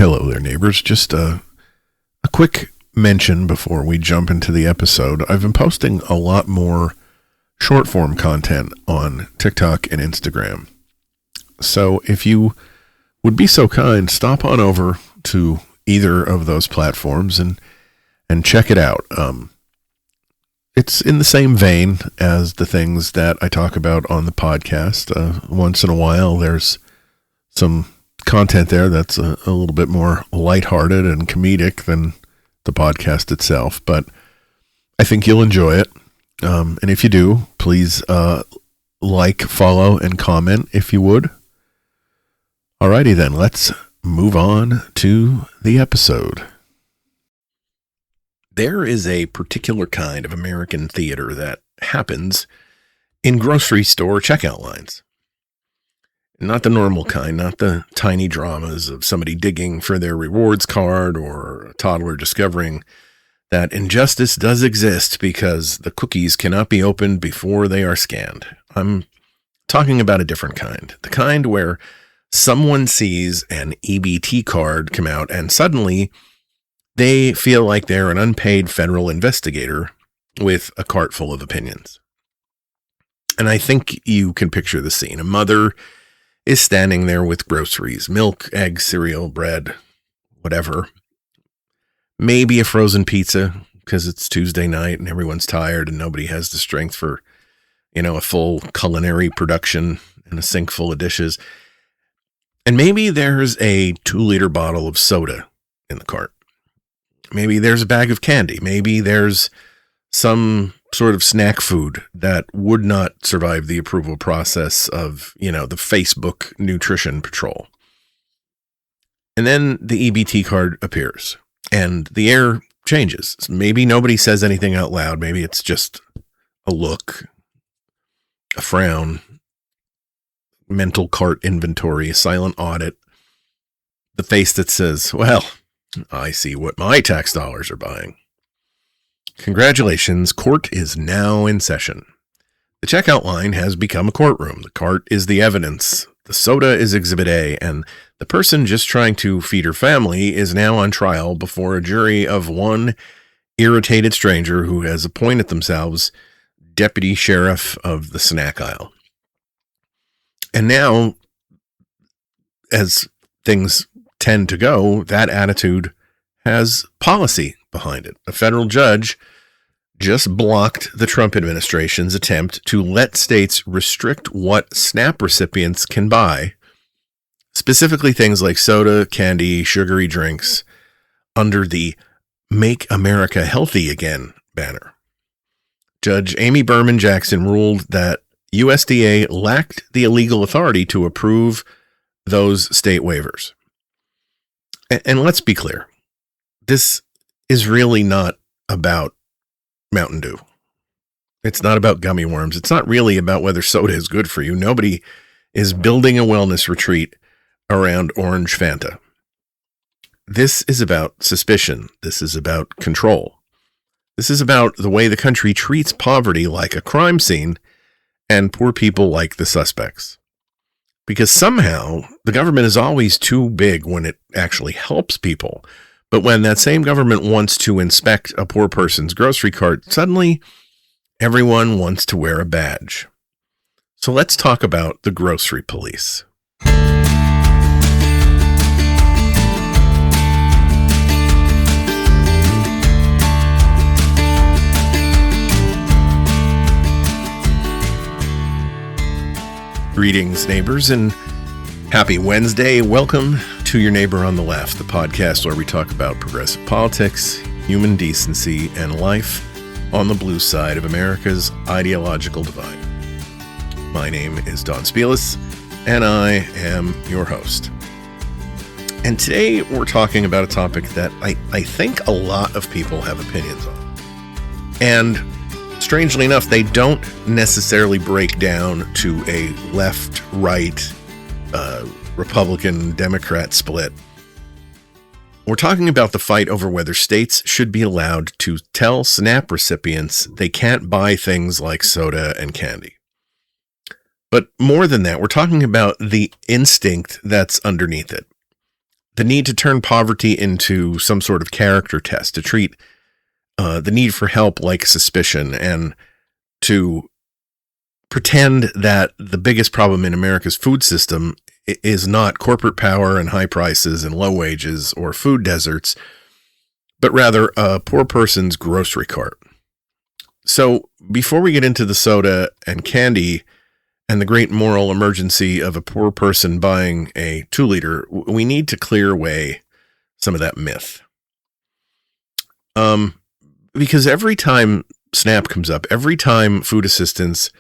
Hello there, neighbors. Just a quick mention before we jump into the episode. I've been posting a lot more short-form content on TikTok and Instagram. So if you would be so kind, stop on over to either of those platforms and check it out. It's in the same vein as the things that I talk about on the podcast. Once in a while, there's some content there that's a little bit more lighthearted and comedic than the podcast itself, but I think you'll enjoy it. And if you do, please like, follow, and comment if you would. Alrighty then, let's move on to the episode. There is a particular kind of American theater that happens in grocery store checkout lines. Not the normal kind, not the tiny dramas of somebody digging for their rewards card or a toddler discovering that injustice does exist because the cookies cannot be opened before they are scanned. I'm talking about a different kind, the kind where someone sees an EBT card come out and suddenly they feel like they're an unpaid federal investigator with a cart full of opinions. And I think you can picture the scene. A mother is standing there with groceries, milk, eggs, cereal, bread, whatever. Maybe a frozen pizza because it's Tuesday night and everyone's tired and nobody has the strength for, a full culinary production and a sink full of dishes. And maybe there's a 2-liter bottle of soda in the cart. Maybe there's a bag of candy. Maybe there's some sort of snack food that would not survive the approval process of, the Facebook nutrition patrol. And then the EBT card appears and the air changes. Maybe nobody says anything out loud. Maybe it's just a look, a frown, mental cart inventory, a silent audit, the face that says, well, I see what my tax dollars are buying. Congratulations, court is now in session. The checkout line has become a courtroom. The cart is the evidence. The soda is Exhibit A, and the person just trying to feed her family is now on trial before a jury of one irritated stranger who has appointed themselves deputy sheriff of the snack aisle. And now, as things tend to go, that attitude has policy behind it. A federal judge just blocked the Trump administration's attempt to let states restrict what SNAP recipients can buy, specifically things like soda, candy, sugary drinks, under the Make America Healthy Again banner. Judge Amy Berman Jackson ruled that USDA lacked the legal authority to approve those state waivers. And let's be clear, this is really not about Mountain Dew. It's not about gummy worms. It's not really about whether soda is good for you. Nobody is building a wellness retreat around orange Fanta. This is about suspicion. This is about control. This is about the way the country treats poverty like a crime scene and poor people like the suspects. Because somehow the government is always too big when it actually helps people. But when that same government wants to inspect a poor person's grocery cart, suddenly everyone wants to wear a badge. So let's talk about the grocery police. Greetings, neighbors, and happy Wednesday. Welcome to Your Neighbor on the Left, the podcast where we talk about progressive politics, human decency, and life on the blue side of America's ideological divide. My name is Don Spielis, and I am your host. And today we're talking about a topic that I think a lot of people have opinions on. And strangely enough, they don't necessarily break down to a left-right Republican Democrat split. We're talking about the fight over whether states should be allowed to tell SNAP recipients they can't buy things like soda and candy. But more than that, we're talking about the instinct that's underneath it. the need to turn poverty into some sort of character test, to treat the need for help like suspicion, and to pretend that the biggest problem in America's food system is not corporate power and high prices and low wages or food deserts, but rather a poor person's grocery cart. So before we get into the soda and candy and the great moral emergency of a poor person buying a 2-liter, we need to clear away some of that myth. Because every time SNAP comes up, every time food assistance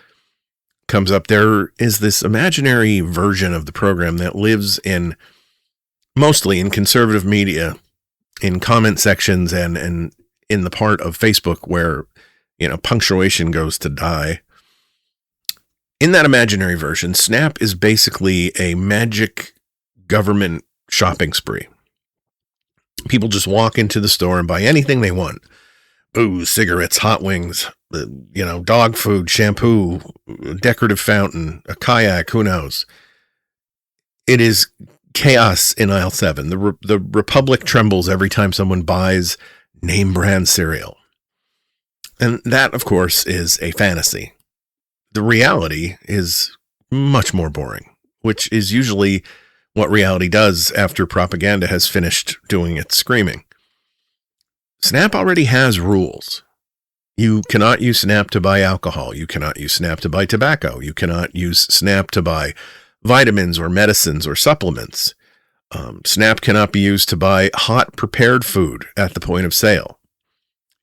comes up, there is this imaginary version of the program that lives mostly in conservative media, in comment sections, and in the part of Facebook where, punctuation goes to die. In that imaginary version, SNAP is basically a magic government shopping spree. People just walk into the store and buy anything they want. Booze, cigarettes, hot wings, dog food, shampoo, decorative fountain, a kayak, who knows. It is chaos in aisle 7. The Republic trembles every time someone buys name brand cereal. And that, of course, is a fantasy. The reality is much more boring, which is usually what reality does after propaganda has finished doing its screaming. SNAP already has rules. You cannot use SNAP to buy alcohol. You cannot use SNAP to buy tobacco. You cannot use SNAP to buy vitamins or medicines or supplements. SNAP cannot be used to buy hot prepared food at the point of sale.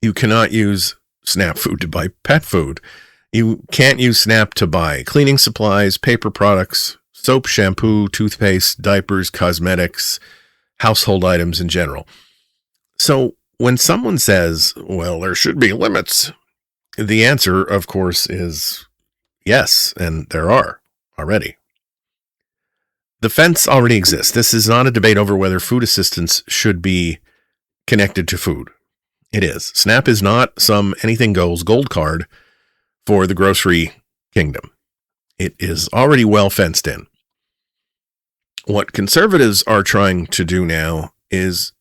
You cannot use SNAP food to buy pet food. You can't use SNAP to buy cleaning supplies, paper products, soap, shampoo, toothpaste, diapers, cosmetics, household items in general. So when someone says, well, there should be limits, the answer, of course, is yes, and there are already. The fence already exists. This is not a debate over whether food assistance should be connected to food. It is. SNAP is not some anything goes gold card for the grocery kingdom. It is already well fenced in. What conservatives are trying to do now is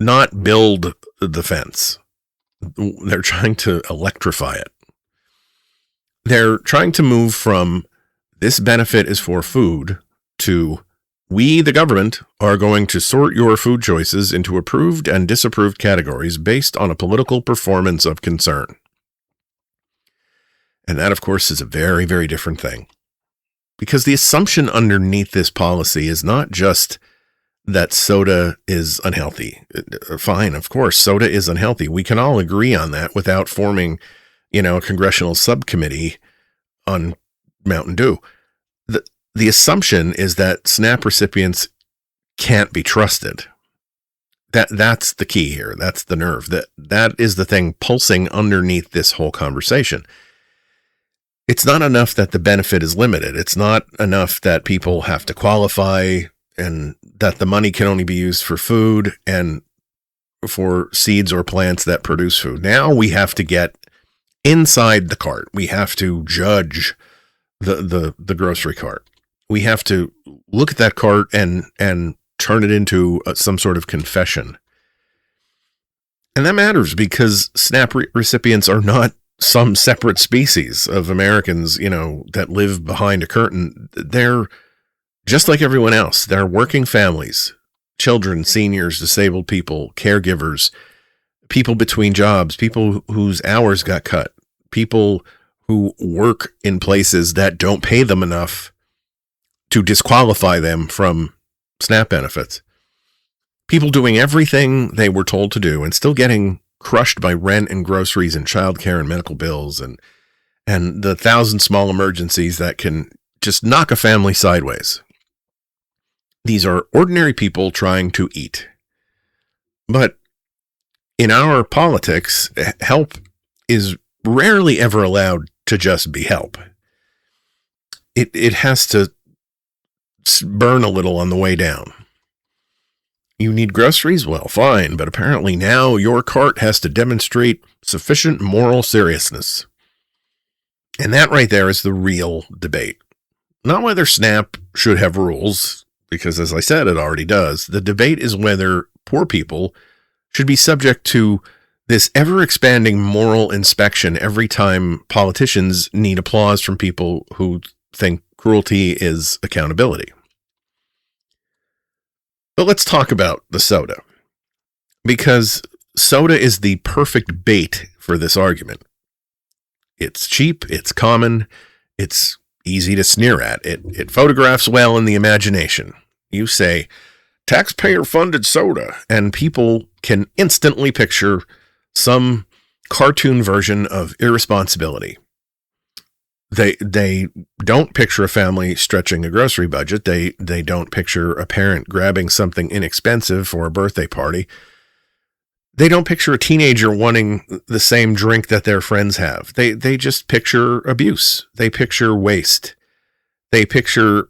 not build the fence. They're trying to electrify it. They're trying to move from this benefit is for food to we, the government, are going to sort your food choices into approved and disapproved categories based on a political performance of concern. And that, of course, is a very, very different thing. Because the assumption underneath this policy is not just that soda is unhealthy. Fine, of course, soda is unhealthy. We can all agree on that without forming, a congressional subcommittee on Mountain Dew. The assumption is that SNAP recipients can't be trusted. That's the key here. That's the nerve. That is the thing pulsing underneath this whole conversation. It's not enough that the benefit is limited. It's not enough that people have to qualify and that the money can only be used for food and for seeds or plants that produce food. Now we have to get inside the cart. We have to judge the grocery cart. We have to look at that cart and turn it into some sort of confession. And that matters because SNAP recipients are not some separate species of Americans, that live behind a curtain. They're just like everyone else. They're working families, children, seniors, disabled people, caregivers, people between jobs, people whose hours got cut, people who work in places that don't pay them enough to disqualify them from SNAP benefits. People doing everything they were told to do and still getting crushed by rent and groceries and childcare and medical bills and the 1,000 small emergencies that can just knock a family sideways. These are ordinary people trying to eat. But in our politics, help is rarely ever allowed to just be help. It has to burn a little on the way down. You need groceries? Well, fine, but apparently now your cart has to demonstrate sufficient moral seriousness. And that right there is the real debate. Not whether SNAP should have rules, because as I said, it already does. The debate is whether poor people should be subject to this ever-expanding moral inspection every time politicians need applause from people who think cruelty is accountability. But let's talk about the soda, because soda is the perfect bait for this argument. It's cheap, it's common, it's easy to sneer at. It photographs well in the imagination. You say, taxpayer-funded soda, and people can instantly picture some cartoon version of irresponsibility. They don't picture a family stretching a grocery budget. They don't picture a parent grabbing something inexpensive for a birthday party. They don't picture a teenager wanting the same drink that their friends have. They just picture abuse. They picture waste. They picture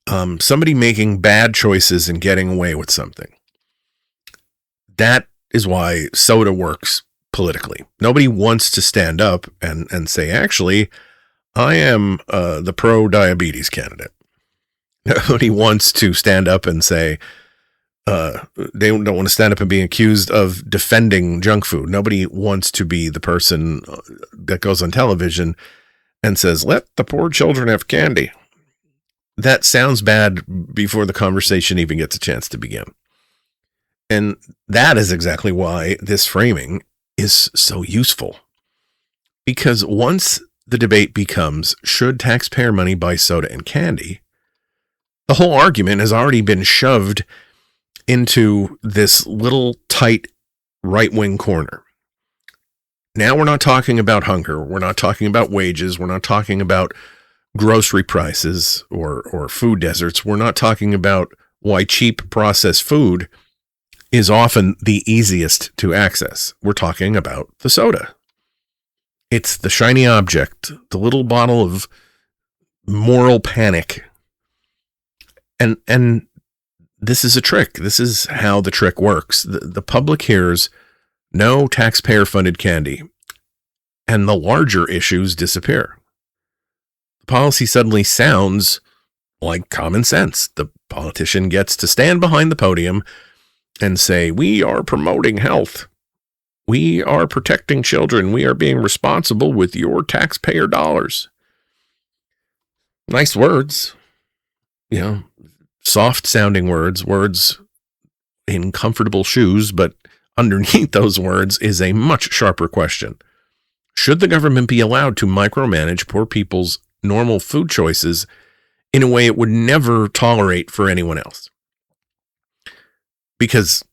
somebody making bad choices and getting away with something. That is why soda works politically. Nobody wants to stand up and say, actually, I am the pro-diabetes candidate. Nobody wants to stand up and say, they don't want to stand up and be accused of defending junk food. Nobody wants to be the person that goes on television and says, let the poor children have candy. That sounds bad before the conversation even gets a chance to begin. And that is exactly why this framing is so useful. Because once the debate becomes, should taxpayer money buy soda and candy, the whole argument has already been shoved into this little tight right-wing corner. Now we're not talking about hunger. We're not talking about wages. We're not talking about grocery prices or food deserts. We're not talking about why cheap processed food is often the easiest to access. We're talking about the soda. It's the shiny object, the little bottle of moral panic. And this is a trick. This is how the trick works. The public hears no taxpayer-funded candy, and the larger issues disappear. The policy suddenly sounds like common sense. The politician gets to stand behind the podium and say, we are promoting health. We are protecting children. We are being responsible with your taxpayer dollars. Nice words. Soft sounding words in comfortable shoes, but underneath those words is a much sharper question. Should the government be allowed to micromanage poor people's normal food choices in a way it would never tolerate for anyone else? Because,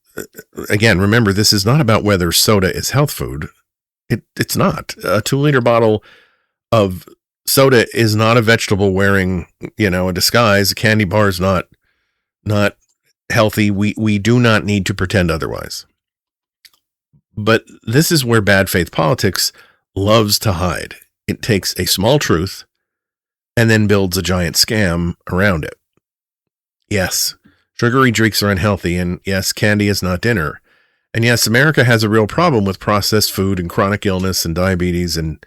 again, remember, this is not about whether soda is health food. It's not. A 2-liter bottle of soda is not a vegetable wearing, a disguise. A candy bar is not healthy. We do not need to pretend otherwise. But this is where bad faith politics loves to hide. It takes a small truth and then builds a giant scam around it. Yes, sugary drinks are unhealthy, and yes, candy is not dinner. And yes, America has a real problem with processed food and chronic illness and diabetes and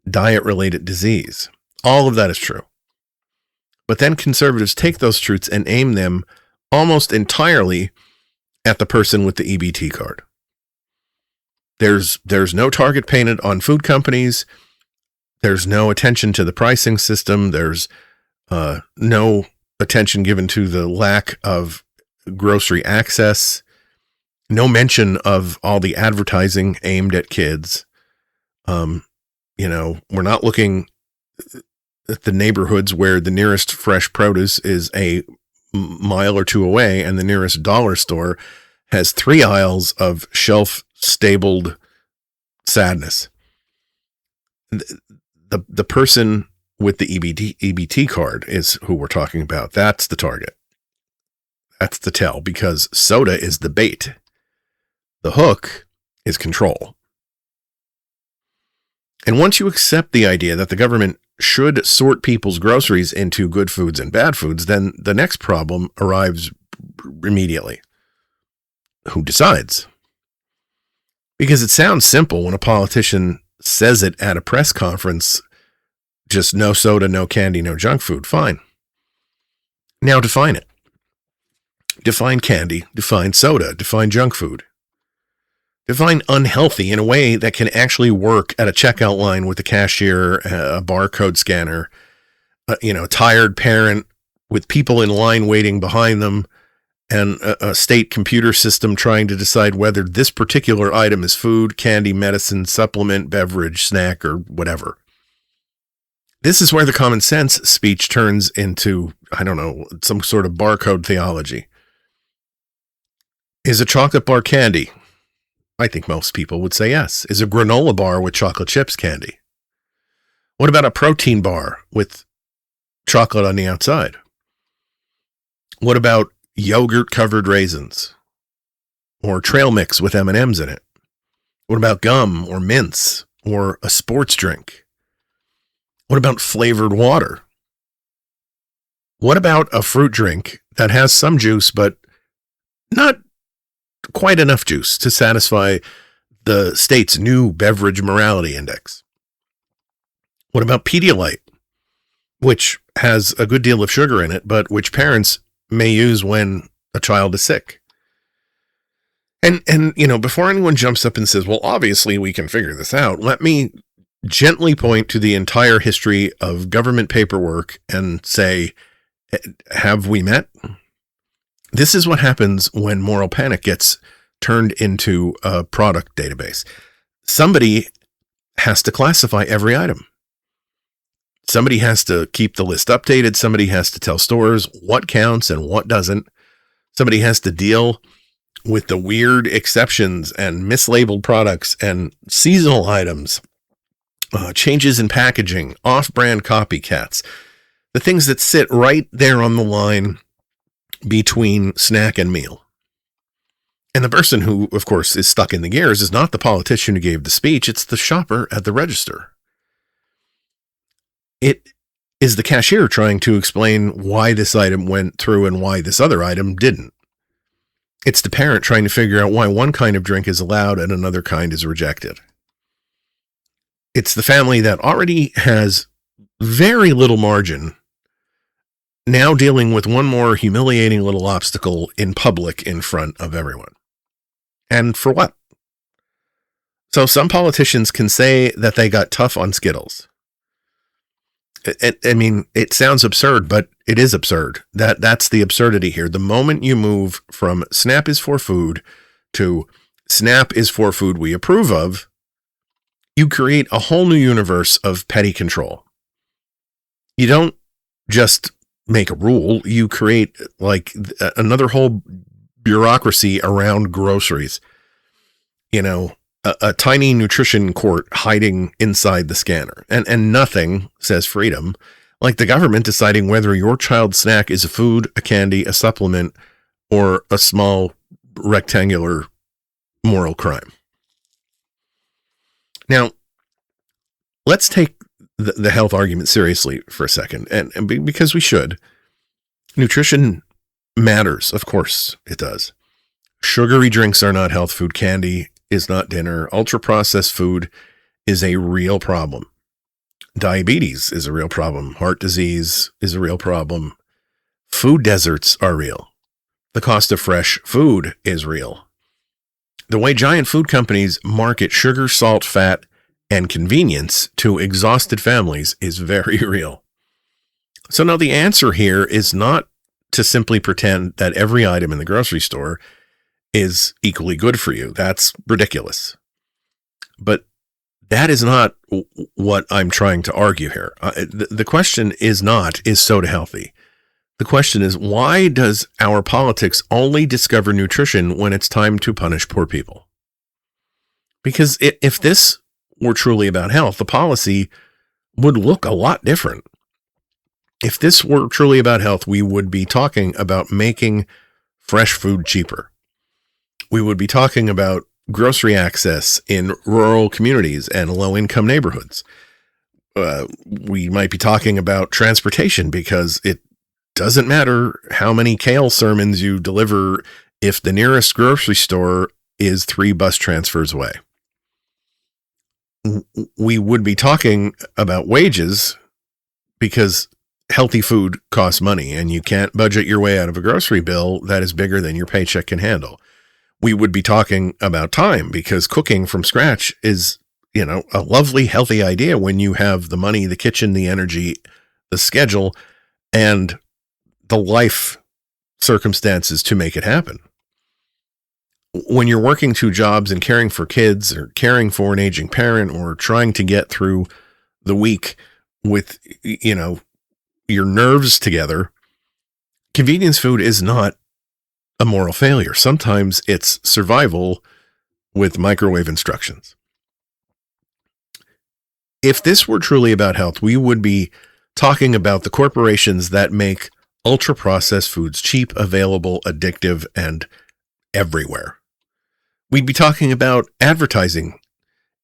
diet-related disease. All of that is true. But then conservatives take those truths and aim them almost entirely at the person with the EBT card. There's no target painted on food companies. There's no attention to the pricing system. There's no attention given to the lack of grocery access. No mention of all the advertising aimed at kids. We're not looking at the neighborhoods where the nearest fresh produce is a mile or two away and the nearest dollar store has 3 aisles of shelf-stabled sadness. The person with the EBT card is who we're talking about. That's the target. That's the tell, because soda is the bait. The hook is control. And once you accept the idea that the government should sort people's groceries into good foods and bad foods, then the next problem arrives immediately. Who decides? Because it sounds simple when a politician says it at a press conference, just no soda, no candy, no junk food. Fine. Now define it. Define candy, define soda, define junk food. Define unhealthy in a way that can actually work at a checkout line with a cashier, a barcode scanner, a tired parent with people in line waiting behind them, and a state computer system trying to decide whether this particular item is food, candy, medicine, supplement, beverage, snack, or whatever. This is where the common sense speech turns into, some sort of barcode theology. Is a chocolate bar candy? I think most people would say yes. Is a granola bar with chocolate chips candy? What about a protein bar with chocolate on the outside? What about yogurt-covered raisins? Or trail mix with M&Ms in it? What about gum or mints or a sports drink? What about flavored water? What about a fruit drink that has some juice but not quite enough juice to satisfy the state's new beverage morality index? What about Pedialyte, which has a good deal of sugar in it, but which parents may use when a child is sick? And before anyone jumps up and says, well, obviously we can figure this out, let me gently point to the entire history of government paperwork and say, have we met? This is what happens when moral panic gets turned into a product database. Somebody has to classify every item. Somebody has to keep the list updated. Somebody has to tell stores what counts and what doesn't. Somebody has to deal with the weird exceptions and mislabeled products and seasonal items, changes in packaging, off-brand copycats, the things that sit right there on the line between snack and meal. And the person who, of course, is stuck in the gears is not the politician who gave the speech. It's the shopper at the register. It is the cashier trying to explain why this item went through and why this other item didn't. It's the parent trying to figure out why one kind of drink is allowed and another kind is rejected. It's the family that already has very little margin now dealing with one more humiliating little obstacle in public in front of everyone. And for what? So some politicians can say that they got tough on Skittles. I mean, it sounds absurd, but it is absurd. That's the absurdity here. The moment you move from SNAP is for food to SNAP is for food we approve of, you create a whole new universe of petty control. You don't just make a rule, you create like another whole bureaucracy around groceries. A tiny nutrition court hiding inside the scanner. And nothing says freedom like the government deciding whether your child's snack is a food, a candy, a supplement, or a small rectangular moral crime. Now, let's take the health argument seriously for a second, and because we should. Nutrition matters, of course it does. Sugary drinks are not health food. Candy is not dinner. Ultra-processed food is a real problem. Diabetes is a real problem. Heart disease is a real problem. Food deserts are real. The cost of fresh food is real. The way giant food companies market sugar, salt, fat, and convenience to exhausted families is very real. So now the answer here is not to simply pretend that every item in the grocery store is equally good for you. That's ridiculous. But that is not what I'm trying to argue here. The question is not, is soda healthy? The question is, why does our politics only discover nutrition when it's time to punish poor people? Because if this were truly about health, the policy would look a lot different. If this were truly about health, we would be talking about making fresh food cheaper. We would be talking about grocery access in rural communities and low-income neighborhoods. We might be talking about transportation because it doesn't matter how many kale sermons you deliver if the nearest grocery store is 3 bus transfers away. We would be talking about wages because healthy food costs money, and you can't budget your way out of a grocery bill that is bigger than your paycheck can handle. We would be talking about time, because cooking from scratch is, a lovely, healthy idea when you have the money, the kitchen, the energy, the schedule, and the life circumstances to make it happen. When you're working 2 jobs and caring for kids, or caring for an aging parent, or trying to get through the week with, your nerves together, convenience food is not a moral failure. Sometimes it's survival with microwave instructions. If this were truly about health, we would be talking about the corporations that make ultra-processed foods cheap, available, addictive, and everywhere. We'd be talking about advertising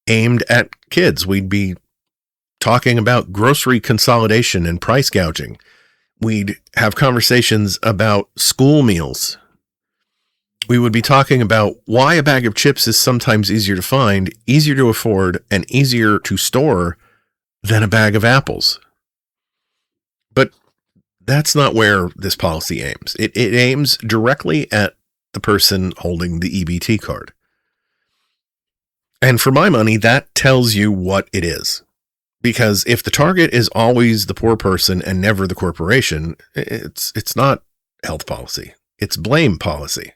aimed at kids. We'd be talking about grocery consolidation and price gouging. We'd have conversations about school meals. We would be talking about why a bag of chips is sometimes easier to find, easier to afford, and easier to store than a bag of apples. But that's not where this policy aims. It aims directly at the person holding the EBT card. And for my money, that tells you what it is. Because if the target is always the poor person and never the corporation, it's not health policy. It's blame policy.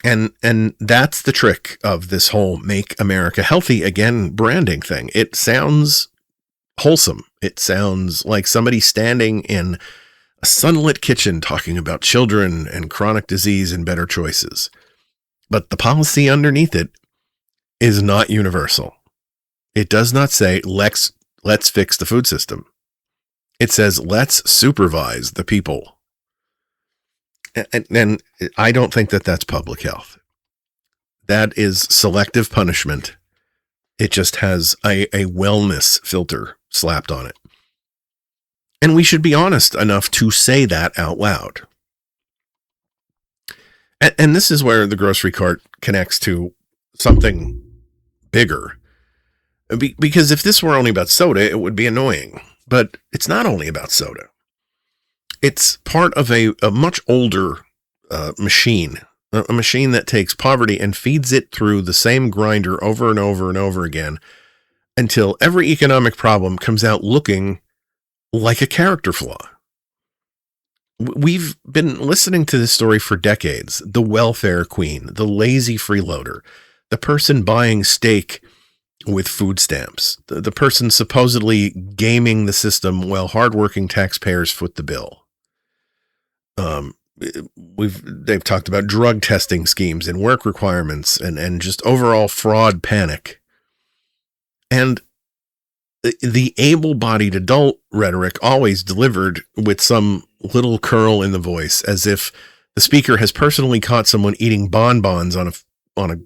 And that's the trick of this whole Make America Healthy Again branding thing. It sounds wholesome. It sounds like somebody standing in a sunlit kitchen talking about children and chronic disease and better choices. But the policy underneath it is not universal. It does not say, let's fix the food system. It says, let's supervise the people. And I don't think that that's public health. That is selective punishment. It just has a wellness filter slapped on it. And we should be honest enough to say that out loud. And this is where the grocery cart connects to something bigger. Because if this were only about soda, it would be annoying. But it's not only about soda. It's part of a much older machine. A machine that takes poverty and feeds it through the same grinder over and over and over again until every economic problem comes out looking like a character flaw. We've been listening to this story for decades. The welfare queen, the lazy freeloader, the person buying steak with food stamps, the person supposedly gaming the system while hardworking taxpayers foot the bill. They've talked about drug testing schemes and work requirements and just overall fraud panic. And the able-bodied adult rhetoric always delivered with some little curl in the voice, as if the speaker has personally caught someone eating bonbons on a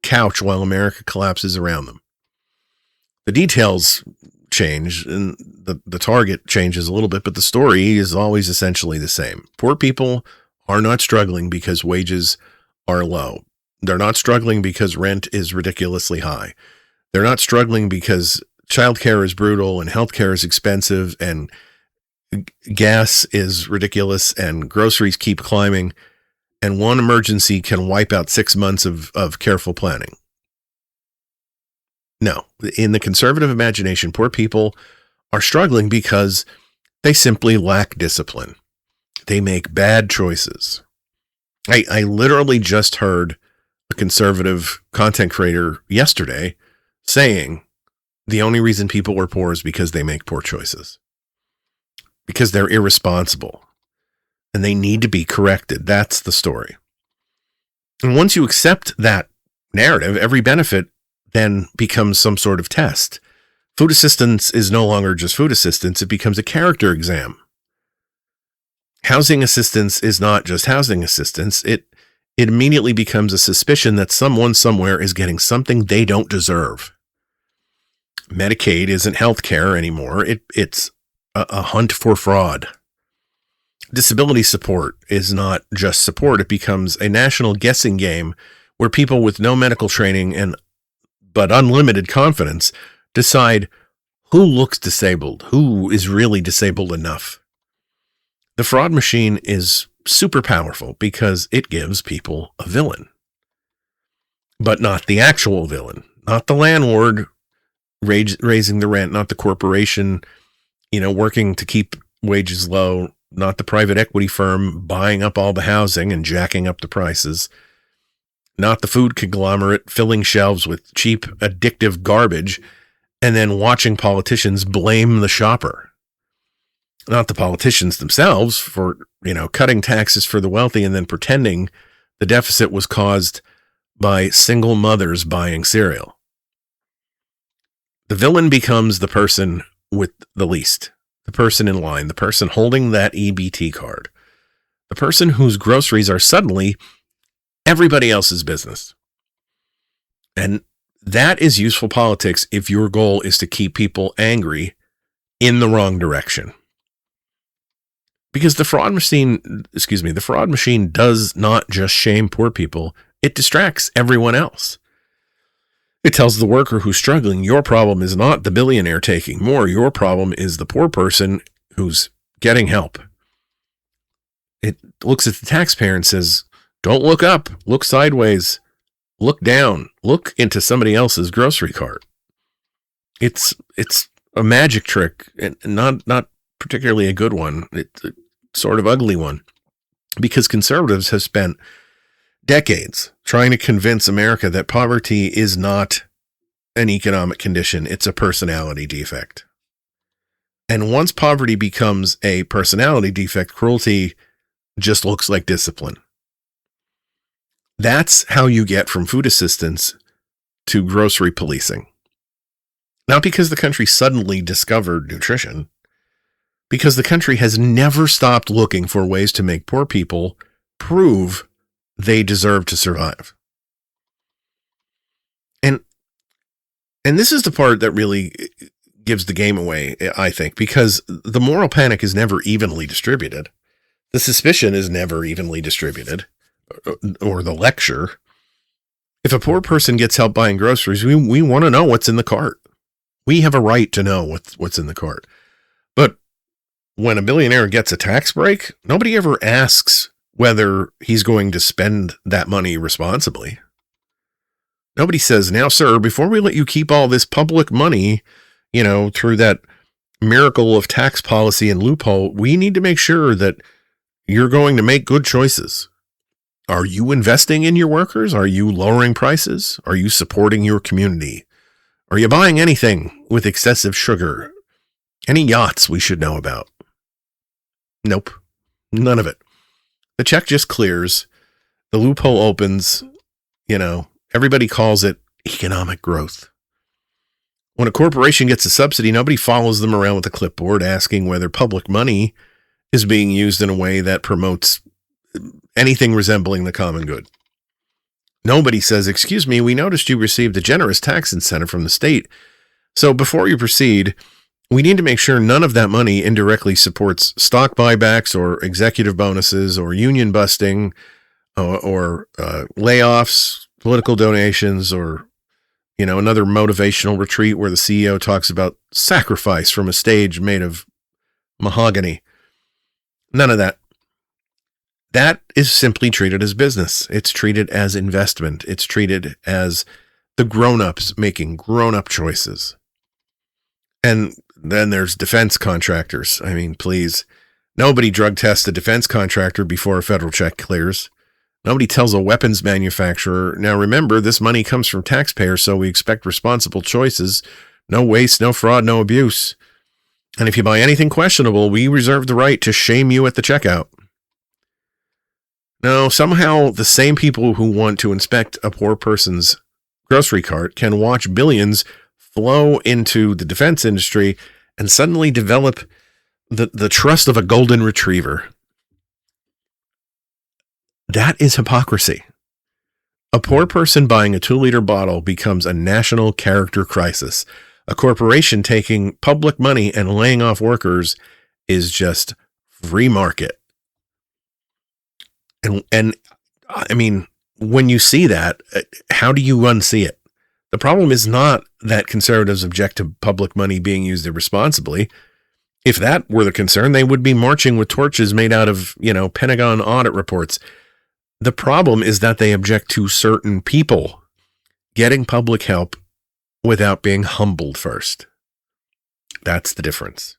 couch while America collapses around them. The details change and the target changes a little bit, but the story is always essentially the same. Poor people are not struggling because wages are low. They're not struggling because rent is ridiculously high. They're not struggling because childcare is brutal and healthcare is expensive and gas is ridiculous and groceries keep climbing, and one emergency can wipe out 6 months of careful planning. No, in the conservative imagination, poor people are struggling because they simply lack discipline. They make bad choices. I literally just heard a conservative content creator yesterday saying the only reason people are poor is because they make poor choices. Because they're irresponsible. And they need to be corrected. That's the story. And once you accept that narrative, every benefit then becomes some sort of test. Food assistance is no longer just food assistance. It becomes a character exam. Housing assistance is not just housing assistance. It immediately becomes a suspicion that someone somewhere is getting something they don't deserve. Medicaid isn't health care anymore. It's a hunt for fraud. Disability support is not just support. It becomes a national guessing game where people with no medical training but unlimited confidence decide Who looks disabled? Who is really disabled enough? The fraud machine is super powerful because it gives people a villain, but not the actual villain, not the landlord raising the rent, not the corporation, working to keep wages low, not the private equity firm buying up all the housing and jacking up the prices, not the food conglomerate filling shelves with cheap, addictive garbage and then watching politicians blame the shopper. Not the politicians themselves for, cutting taxes for the wealthy and then pretending the deficit was caused by single mothers buying cereal. The villain becomes the person with the least, the person in line, the person holding that EBT card, the person whose groceries are suddenly everybody else's business. And that is useful politics if your goal is to keep people angry in the wrong direction. Because the fraud machine does not just shame poor people, it distracts everyone else. It tells the worker who's struggling, your problem is not the billionaire taking more, your problem is the poor person who's getting help. It looks at the taxpayer and says, don't look up, look sideways, look down, look into somebody else's grocery cart. It's a magic trick, and not particularly a good one. It's a sort of ugly one, because conservatives have spent decades trying to convince America that poverty is not an economic condition, it's a personality defect. And once poverty becomes a personality defect, cruelty just looks like discipline. That's how you get from food assistance to grocery policing. Not because the country suddenly discovered nutrition, because the country has never stopped looking for ways to make poor people prove they deserve to survive. And this is the part that really gives the game away, I think, because the moral panic is never evenly distributed. The suspicion is never evenly distributed, or the lecture. If a poor person gets help buying groceries, we want to know what's in the cart. We have a right to know what's in the cart. But when a billionaire gets a tax break, nobody ever asks whether he's going to spend that money responsibly. Nobody says, now, sir, before we let you keep all this public money, through that miracle of tax policy and loophole, we need to make sure that you're going to make good choices. Are you investing in your workers? Are you lowering prices? Are you supporting your community? Are you buying anything with excessive sugar? Any yachts we should know about? Nope. None of it. The check just clears. The loophole opens. Everybody calls it economic growth. When a corporation gets a subsidy, nobody follows them around with a clipboard asking whether public money is being used in a way that promotes anything resembling the common good. Nobody says, excuse me, we noticed you received a generous tax incentive from the state. So before you proceed, we need to make sure none of that money indirectly supports stock buybacks or executive bonuses or union busting or layoffs, political donations, or, another motivational retreat where the CEO talks about sacrifice from a stage made of mahogany. None of that. That is simply treated as business. It's treated as investment. It's treated as the grown-ups making grown-up choices. And then there's defense contractors. I mean, please, nobody drug tests a defense contractor before a federal check clears. Nobody tells a weapons manufacturer, now remember, this money comes from taxpayers, so we expect responsible choices. No waste, no fraud, no abuse. And if you buy anything questionable, we reserve the right to shame you at the checkout. No, somehow the same people who want to inspect a poor person's grocery cart can watch billions flow into the defense industry and suddenly develop the trust of a golden retriever. That is hypocrisy. A poor person buying a 2-liter bottle becomes a national character crisis. A corporation taking public money and laying off workers is just free market. And I mean, when you see that, how do you unsee it? The problem is not that conservatives object to public money being used irresponsibly. If that were the concern, they would be marching with torches made out of, Pentagon audit reports. The problem is that they object to certain people getting public help without being humbled first. That's the difference.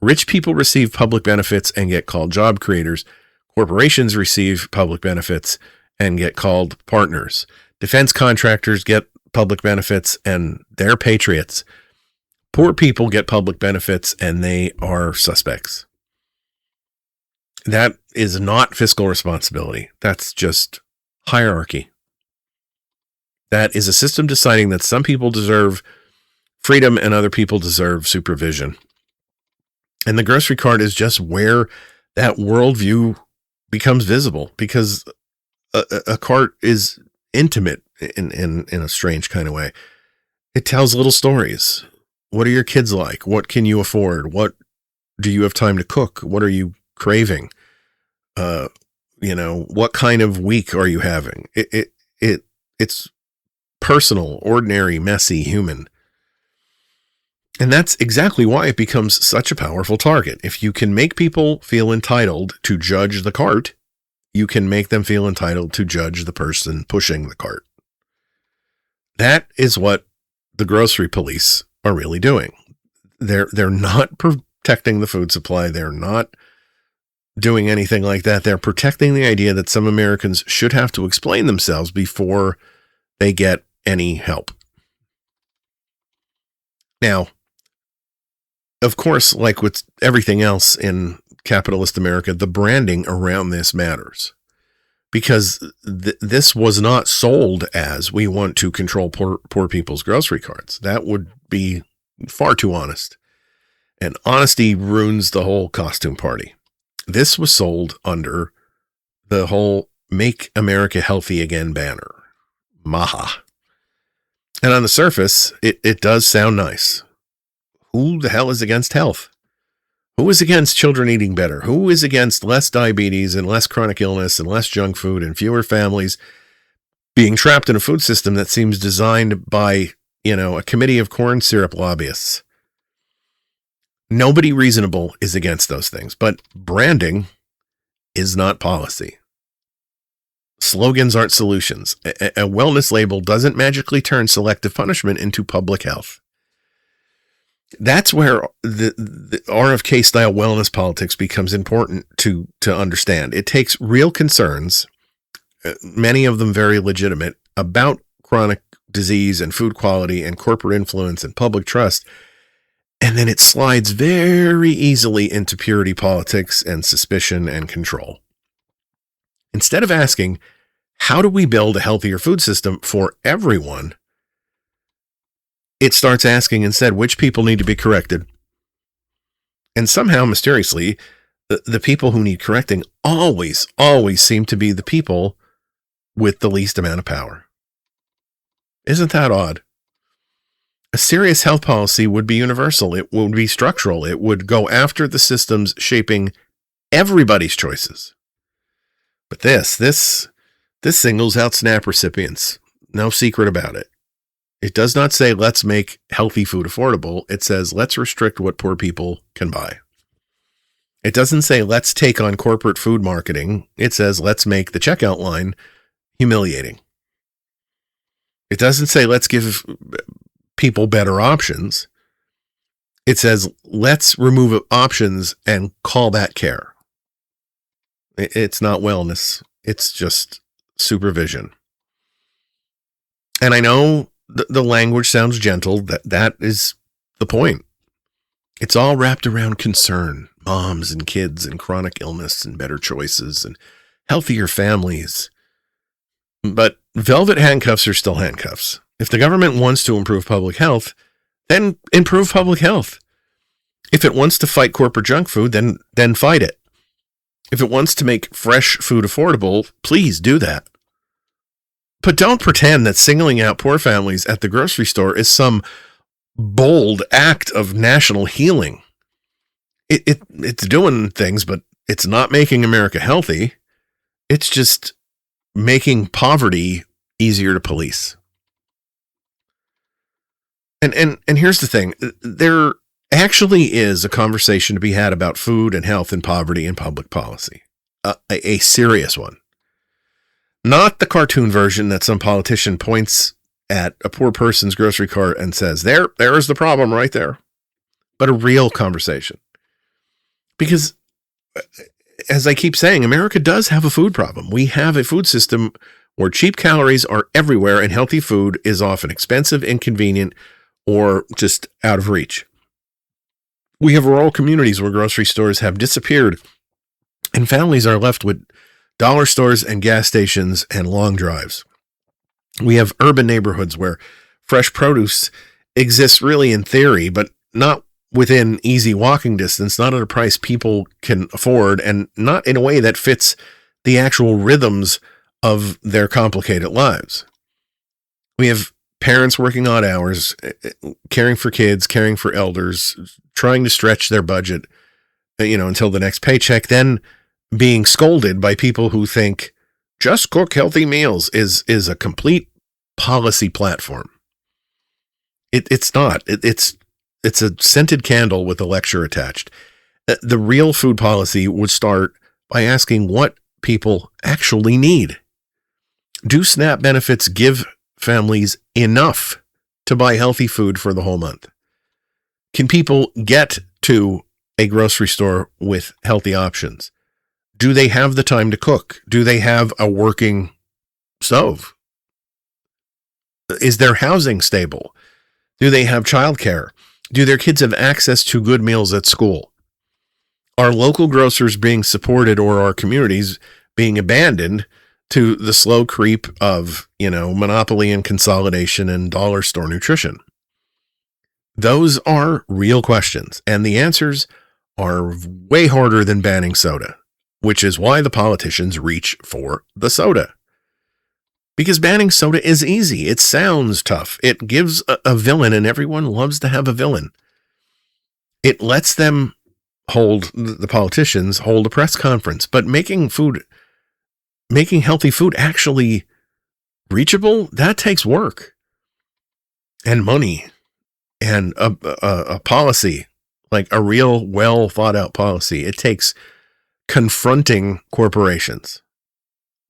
Rich people receive public benefits and get called job creators. Corporations receive public benefits and get called partners. Defense contractors get public benefits and they're patriots. Poor people get public benefits and they are suspects. That is not fiscal responsibility. That's just hierarchy. That is a system deciding that some people deserve freedom and other people deserve supervision. And the grocery cart is just where that worldview becomes visible, because a cart is intimate in a strange kind of way. It tells little stories. What are your kids like? What can you afford? What do you have time to cook? What are you craving? What kind of week are you having? It's personal, ordinary, messy, human. And that's exactly why it becomes such a powerful target. If you can make people feel entitled to judge the cart, you can make them feel entitled to judge the person pushing the cart. That is what the grocery police are really doing. They're not protecting the food supply. They're not doing anything like that. They're protecting the idea that some Americans should have to explain themselves before they get any help. Now, of course, like with everything else in capitalist America, the branding around this matters, because this was not sold as we want to control poor people's grocery carts. That would be far too honest. And honesty ruins the whole costume party. This was sold under the whole Make America Healthy Again banner. Maha. And on the surface, it does sound nice. Who the hell is against health? Who is against children eating better? Who is against less diabetes and less chronic illness and less junk food and fewer families being trapped in a food system that seems designed by, a committee of corn syrup lobbyists? Nobody reasonable is against those things, but branding is not policy. Slogans aren't solutions. A wellness label doesn't magically turn selective punishment into public health. That's where the RFK style wellness politics becomes important to understand. It takes real concerns, many of them very legitimate, about chronic disease and food quality and corporate influence and public trust, and then it slides very easily into purity politics and suspicion and control. Instead of asking, how do we build a healthier food system for everyone? It starts asking instead, which people need to be corrected? And somehow, mysteriously, the people who need correcting always seem to be the people with the least amount of power. Isn't that odd? A serious health policy would be universal. It would be structural. It would go after the systems shaping everybody's choices. But this singles out SNAP recipients. No secret about it. It does not say, let's make healthy food affordable. It says, let's restrict what poor people can buy. It doesn't say, let's take on corporate food marketing. It says, let's make the checkout line humiliating. It doesn't say, let's give people better options. It says, let's remove options and call that care. It's not wellness. It's just supervision. And I know the language sounds gentle. That is the point. It's all wrapped around concern, moms and kids and chronic illness and better choices and healthier families. But velvet handcuffs are still handcuffs. If the government wants to improve public health, then improve public health. If it wants to fight corporate junk food, then fight it. If it wants to make fresh food affordable, please do that. But don't pretend that singling out poor families at the grocery store is some bold act of national healing. It's doing things, but it's not making America healthy. It's just making poverty easier to police. And here's the thing. There actually is a conversation to be had about food and health and poverty and public policy. A serious one. Not the cartoon version that some politician points at a poor person's grocery cart and says, there's the problem right there. But a real conversation. Because, as I keep saying, America does have a food problem. We have a food system where cheap calories are everywhere and healthy food is often expensive, inconvenient, or just out of reach. We have rural communities where grocery stores have disappeared and families are left with dollar stores and gas stations and long drives. We have urban neighborhoods where fresh produce exists really in theory, but not within easy walking distance, not at a price people can afford, and not in a way that fits the actual rhythms of their complicated lives. We have parents working odd hours, caring for kids, caring for elders, trying to stretch their budget, until the next paycheck, then being scolded by people who think just cook healthy meals is a complete policy platform. It's not. It's a scented candle with a lecture attached. The real food policy would start by asking what people actually need. Do SNAP benefits give families enough to buy healthy food for the whole month? Can people get to a grocery store with healthy options? Do they have the time to cook? Do they have a working stove? Is their housing stable? Do they have childcare? Do their kids have access to good meals at school? Are local grocers being supported, or are communities being abandoned to the slow creep of, monopoly and consolidation and dollar store nutrition? Those are real questions, and the answers are way harder than banning soda, which is why the politicians reach for the soda. Because banning soda is easy. It sounds tough. It gives a villain, and everyone loves to have a villain. It lets them the politicians hold a press conference, but making healthy food actually reachable, that takes work and money and a policy, like a real well thought out policy. It takes confronting corporations.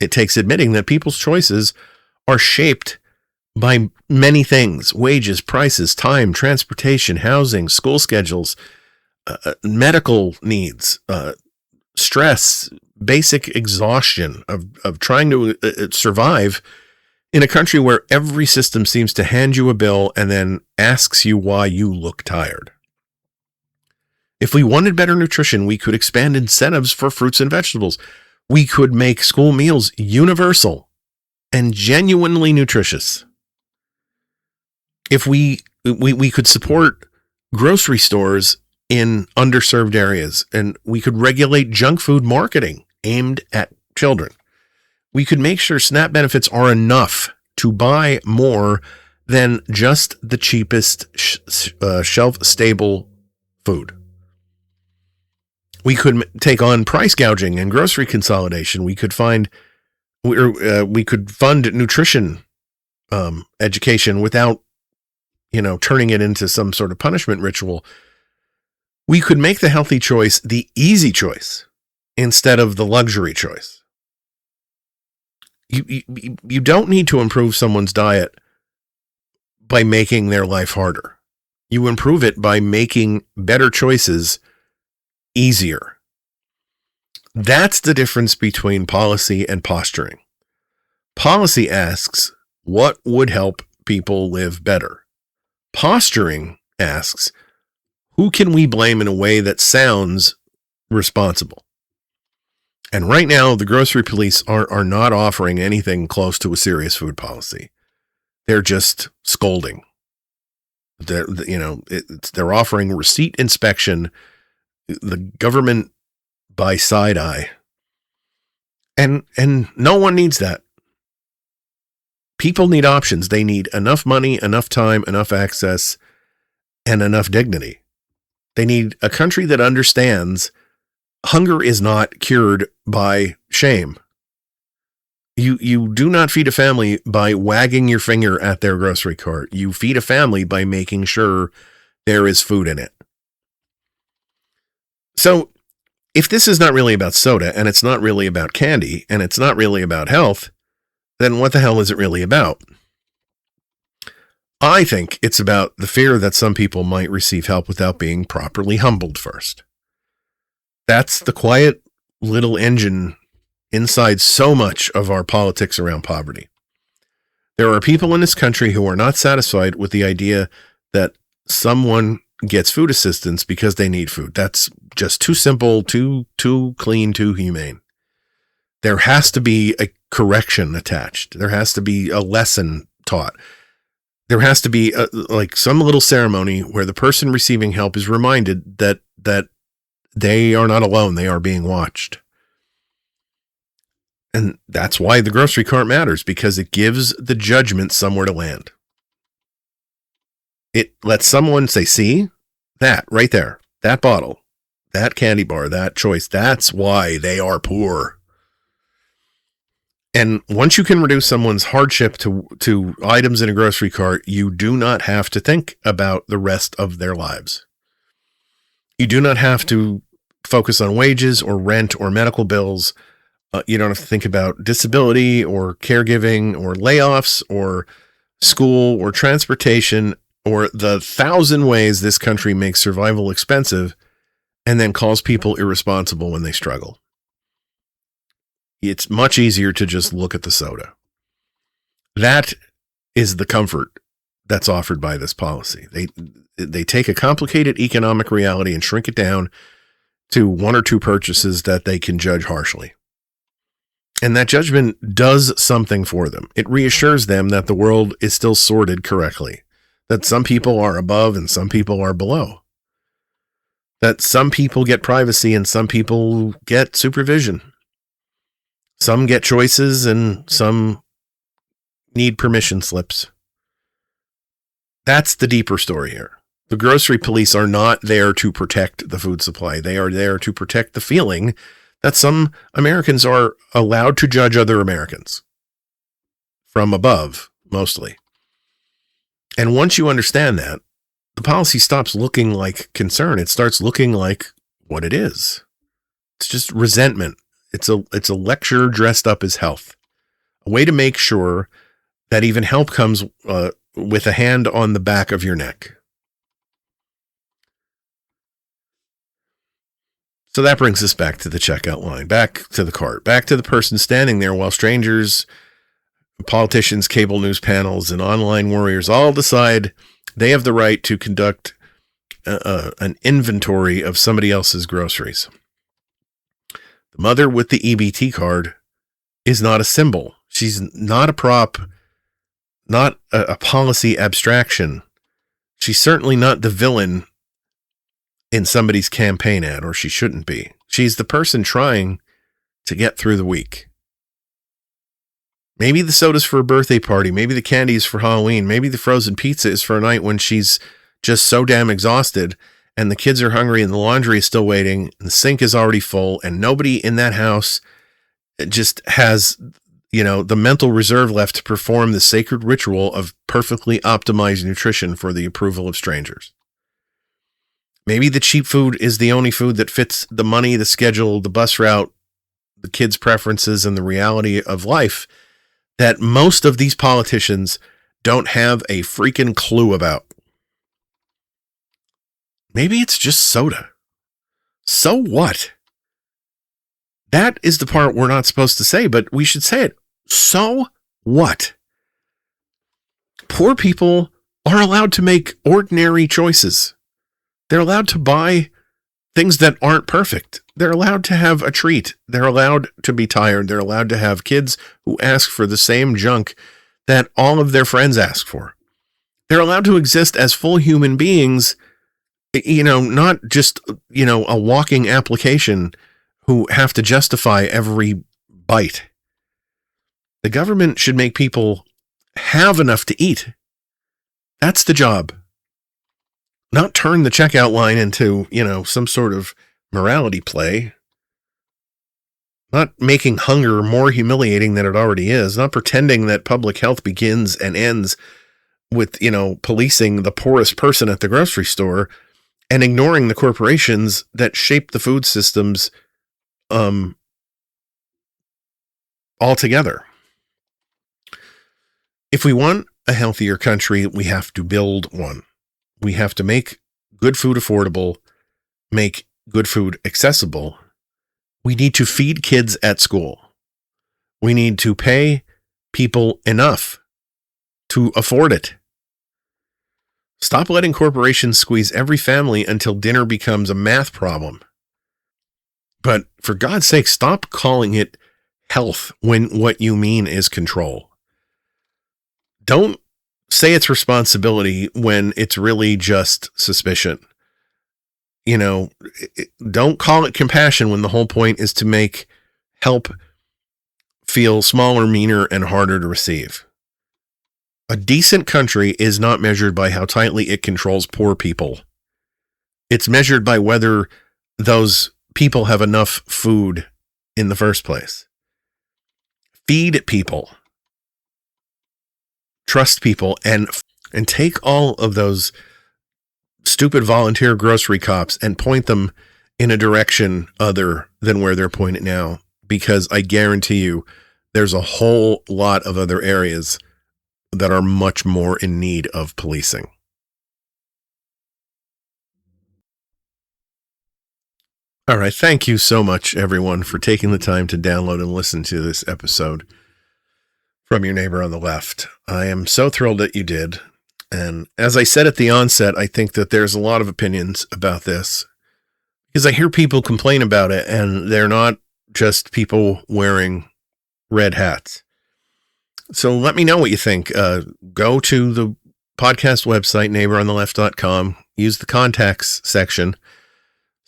It takes admitting that people's choices are shaped by many things: wages, prices, time, transportation, housing, school schedules, medical needs, stress, basic exhaustion of trying to survive in a country where every system seems to hand you a bill and then asks you why you look tired. If we wanted better nutrition, we could expand incentives for fruits and vegetables. We could make school meals universal and genuinely nutritious. If we could support grocery stores in underserved areas, and we could regulate junk food marketing aimed at children. We could make sure SNAP benefits are enough to buy more than just the cheapest shelf-stable food. We could take on price gouging and grocery consolidation. We could fund nutrition education without, turning it into some sort of punishment ritual. We could make the healthy choice the easy choice instead of the luxury choice. You don't need to improve someone's diet by making their life harder. You improve it by making better choices easier. That's the difference between policy and posturing. Policy asks, what would help people live better? Posturing asks, who can we blame in a way that sounds responsible? And right now, the grocery police are not offering anything close to a serious food policy. They're just scolding. They're offering receipt inspection, the government by side eye. And no one needs that. People need options. They need enough money, enough time, enough access, and enough dignity. They need a country that understands hunger is not cured by shame. You do not feed a family by wagging your finger at their grocery cart. You feed a family by making sure there is food in it. So if this is not really about soda, and it's not really about candy, and it's not really about health, then what the hell is it really about? I think it's about the fear that some people might receive help without being properly humbled first. That's the quiet little engine inside so much of our politics around poverty. There are people in this country who are not satisfied with the idea that someone gets food assistance because they need food. That's just too simple, too clean, too humane. There has to be a correction attached. There has to be a lesson taught. There has to be like some little ceremony where the person receiving help is reminded that they are not alone. They are being watched. And that's why the grocery cart matters, because it gives the judgment somewhere to land. It lets someone say, see, that right there, that bottle, that candy bar, that choice, that's why they are poor. And once you can reduce someone's hardship to items in a grocery cart, you do not have to think about the rest of their lives. You do not have to focus on wages or rent or medical bills. You don't have to think about disability or caregiving or layoffs or school or transportation or the 1,000 ways this country makes survival expensive and then calls people irresponsible when they struggle. It's much easier to just look at the soda. That is the comfort that's offered by this policy. They take a complicated economic reality and shrink it down to one or two purchases that they can judge harshly. And that judgment does something for them. It reassures them that the world is still sorted correctly, that some people are above and some people are below, that some people get privacy and some people get supervision. Some get choices and some need permission slips. That's the deeper story here. The grocery police are not there to protect the food supply. They are there to protect the feeling that some Americans are allowed to judge other Americans from above, mostly. And once you understand that, the policy stops looking like concern. It starts looking like what it is. It's just resentment. It's a lecture dressed up as health, a way to make sure that even help comes with a hand on the back of your neck. So that brings us back to the checkout line, back to the cart, back to the person standing there while strangers, politicians, cable news panels, and online warriors all decide they have the right to conduct an inventory of somebody else's groceries. The mother with the EBT card is not a symbol. She's not a prop, not a policy abstraction. She's certainly not the villain in somebody's campaign ad, or she shouldn't be. She's the person trying to get through the week. Maybe the soda's for a birthday party. Maybe the candy is for Halloween. Maybe the frozen pizza is for a night when she's just so damn exhausted and the kids are hungry and the laundry is still waiting and the sink is already full and nobody in that house just has, the mental reserve left to perform the sacred ritual of perfectly optimized nutrition for the approval of strangers. Maybe the cheap food is the only food that fits the money, the schedule, the bus route, the kids' preferences, and the reality of life that most of these politicians don't have a freaking clue about. Maybe it's just soda. So what? That is the part we're not supposed to say, but we should say it. So what? Poor people are allowed to make ordinary choices. They're allowed to buy things that aren't perfect. They're allowed to have a treat. They're allowed to be tired. They're allowed to have kids who ask for the same junk that all of their friends ask for. They're allowed to exist as full human beings, not just, a walking application who have to justify every bite. The government should make people have enough to eat. That's the job. Not turn the checkout line into, some sort of morality play. not making hunger more humiliating than it already is, not pretending that public health begins and ends with, policing the poorest person at the grocery store and ignoring the corporations that shape the food systems altogether. If we want a healthier country, we have to build one. We have to make good food affordable, make good food accessible. We need to feed kids at school. We need to pay people enough to afford it. Stop letting corporations squeeze every family until dinner becomes a math problem. But for God's sake, stop calling it health when what you mean is control. Don't say it's responsibility when it's really just suspicion. Don't call it compassion when the whole point is to make help feel smaller, meaner, and harder to receive. A decent country is not measured by how tightly it controls poor people. It's measured by whether those people have enough food in the first place. Feed people. Trust people, and take all of those stupid volunteer grocery cops and point them in a direction other than where they're pointed now, because I guarantee you there's a whole lot of other areas that are much more in need of policing. All right. Thank you so much, everyone, for taking the time to download and listen to this episode from Your Neighbor on the Left. I am so thrilled that you did. And as I said at the onset, I think that there's a lot of opinions about this because I hear people complain about it, and they're not just people wearing red hats. So let me know what you think. Go to the podcast website, neighborontheleft.com, use the contacts section,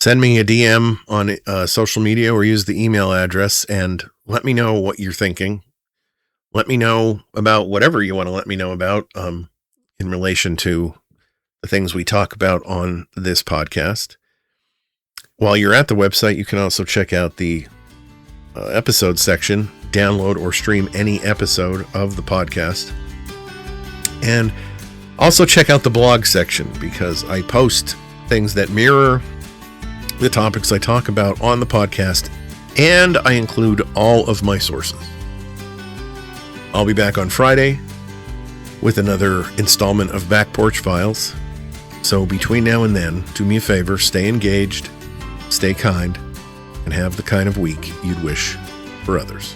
send me a DM on social media, or use the email address, and let me know what you're thinking. Let me know about whatever you want to let me know about in relation to the things we talk about on this podcast. While you're at the website, you can also check out the episode section, download or stream any episode of the podcast. And also check out the blog section, because I post things that mirror the topics I talk about on the podcast, and I include all of my sources. I'll be back on Friday with another installment of Back Porch Files. So between now and then, do me a favor, stay engaged, stay kind, and have the kind of week you'd wish for others.